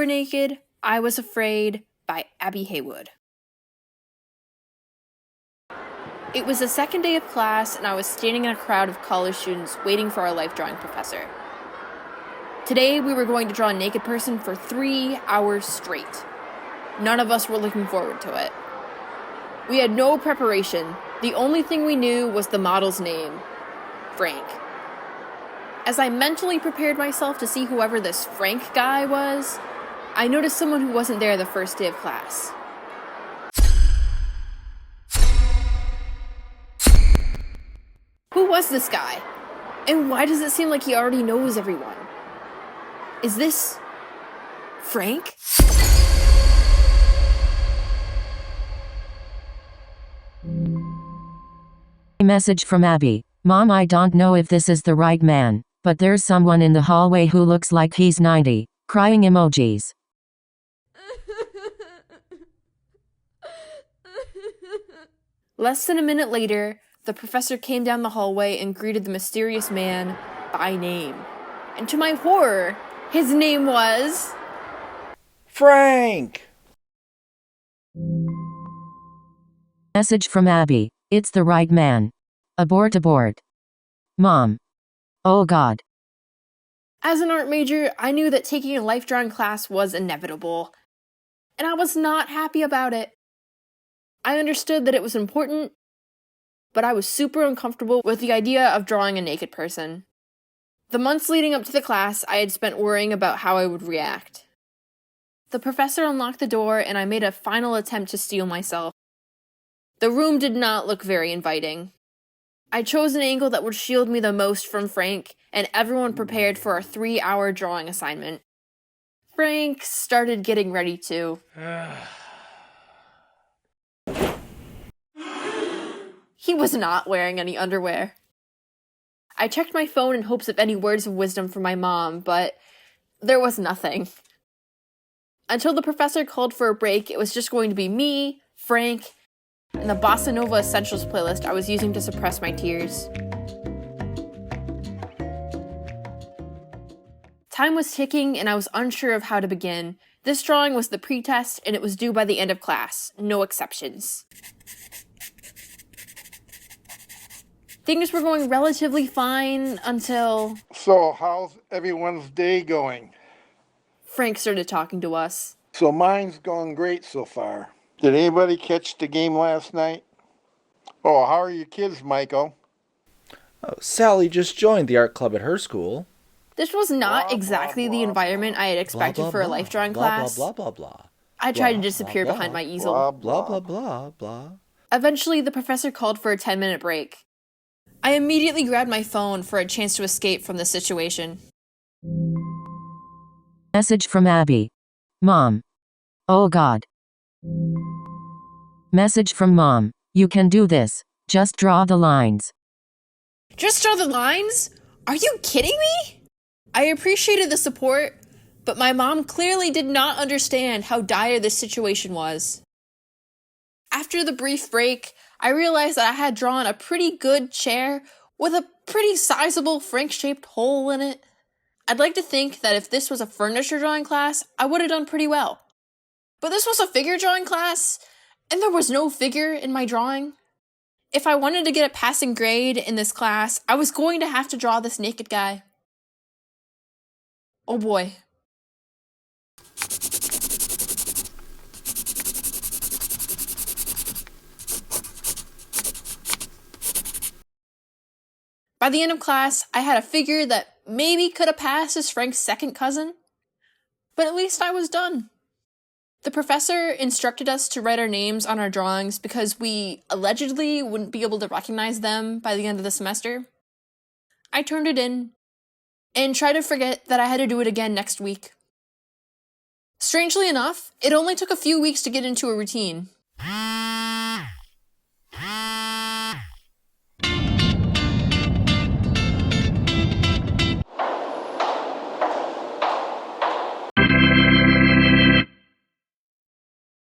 naked, I was afraid by Abby Haywood. It was the second day of class, and I was standing in a crowd of college students waiting for our life drawing professor. Today, we were going to draw a naked person for 3 hours straight. None of us were looking forward to it. We had no preparation. The only thing we knew was the model's name, Frank. As I mentally prepared myself to see whoever this Frank guy was, I noticed someone who wasn't there the first day of class. Who was this guy? And why does it seem like he already knows everyone? Is this Frank? A message from Abby. Mom, I don't know if this is the right man, but there's someone in the hallway who looks like he's 90. Crying emojis. Less than a minute later, the professor came down the hallway and greeted the mysterious man by name. And to my horror, his name was... Frank! Message from Abby. It's the right man. Abort, abort. Mom. Oh God. As an art major, I knew that taking a life drawing class was inevitable, and I was not happy about it. I understood that it was important, but I was super uncomfortable with the idea of drawing a naked person. The months leading up to the class, I had spent worrying about how I would react. The professor unlocked the door, and I made a final attempt to steel myself. The room did not look very inviting. I chose an angle that would shield me the most from Frank, and everyone prepared for our 3-hour drawing assignment. Frank started getting ready too. He was not wearing any underwear. I checked my phone in hopes of any words of wisdom from my mom, but there was nothing. Until the professor called for a break, it was just going to be me, Frank, and the Bossa Nova Essentials playlist I was using to suppress my tears. Time was ticking, and I was unsure of how to begin. This drawing was the pretest, and it was due by the end of class. No exceptions. Things were going relatively fine until... So, how's everyone's day going? Frank started talking to us. So mine's going great so far. Did anybody catch the game last night? Oh, how are your kids, Michael? Oh, Sally just joined the art club at her school. This was not exactly the environment I had expected for a life drawing class. Blah, blah, blah, blah. I tried to disappear behind my easel. Blah, blah, blah, blah. Eventually, the professor called for a 10-minute break. I immediately grabbed my phone for a chance to escape from the situation. Message from Abby. Mom. Oh God. Message from Mom. You can do this. Just draw the lines. Just draw the lines? Are you kidding me? I appreciated the support, but my mom clearly did not understand how dire this situation was. After the brief break, I realized that I had drawn a pretty good chair with a pretty sizable Frank-shaped hole in it. I'd like to think that if this was a furniture drawing class, I would have done pretty well. But this was a figure drawing class, and there was no figure in my drawing. If I wanted to get a passing grade in this class, I was going to have to draw this naked guy. Oh boy. By the end of class, I had a figure that maybe could have passed as Frank's second cousin, but at least I was done. The professor instructed us to write our names on our drawings because we allegedly wouldn't be able to recognize them by the end of the semester. I turned it in and tried to forget that I had to do it again next week. Strangely enough, it only took a few weeks to get into a routine.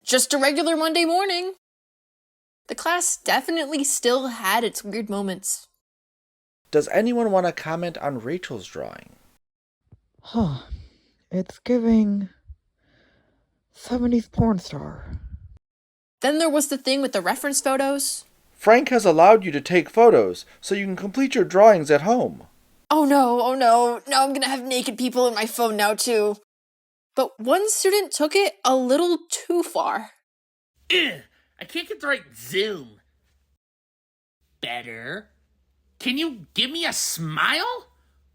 Just a regular Monday morning. The class definitely still had its weird moments. Does anyone want to comment on Rachel's drawing? It's giving 70s porn star. Then there was the thing with the reference photos. Frank has allowed you to take photos so you can complete your drawings at home. Oh no, now I'm gonna have naked people in my phone now too. But one student took it a little too far. I can't get the right zoom. Better. Can you give me a smile?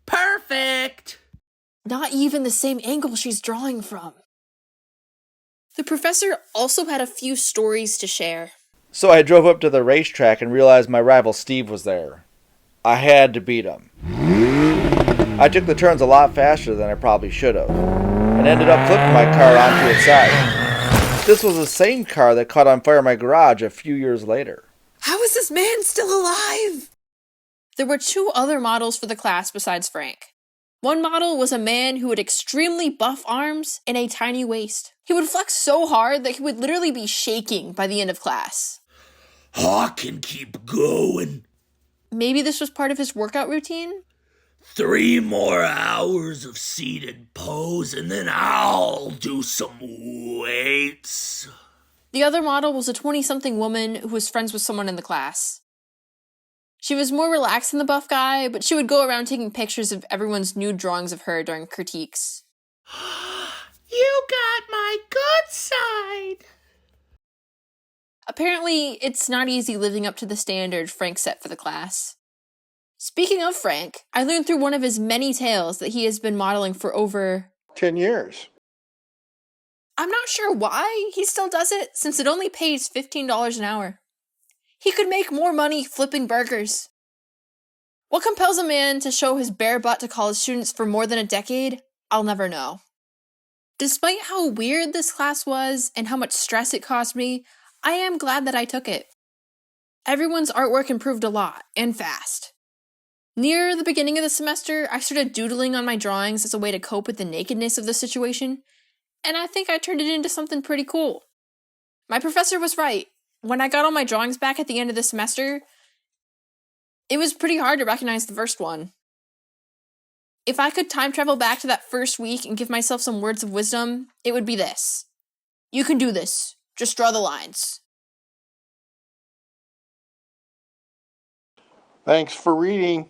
Perfect! Not even the same angle she's drawing from. The professor also had a few stories to share. So I drove up to the racetrack and realized my rival Steve was there. I had to beat him. I took the turns a lot faster than I probably should have, and ended up flipping my car onto its side. This was the same car that caught on fire in my garage a few years later. How is this man still alive? There were two other models for the class besides Frank. One model was a man who had extremely buff arms and a tiny waist. He would flex so hard that he would literally be shaking by the end of class. I can keep going. Maybe this was part of his workout routine? 3 more hours of seated pose and then I'll do some weights. The other model was a 20-something woman who was friends with someone in the class. She was more relaxed than the buff guy, but she would go around taking pictures of everyone's nude drawings of her during critiques. You got my good side. Apparently, it's not easy living up to the standard Frank set for the class. Speaking of Frank, I learned through one of his many tales that he has been modeling for over 10 years. I'm not sure why he still does it, since it only pays $15 an hour. He could make more money flipping burgers. What compels a man to show his bare butt to college students for more than a decade, I'll never know. Despite how weird this class was and how much stress it cost me, I am glad that I took it. Everyone's artwork improved a lot, and fast. Near the beginning of the semester, I started doodling on my drawings as a way to cope with the nakedness of the situation, and I think I turned it into something pretty cool. My professor was right. When I got all my drawings back at the end of the semester, it was pretty hard to recognize the first one. If I could time travel back to that first week and give myself some words of wisdom, it would be this. You can do this. Just draw the lines. Thanks for reading.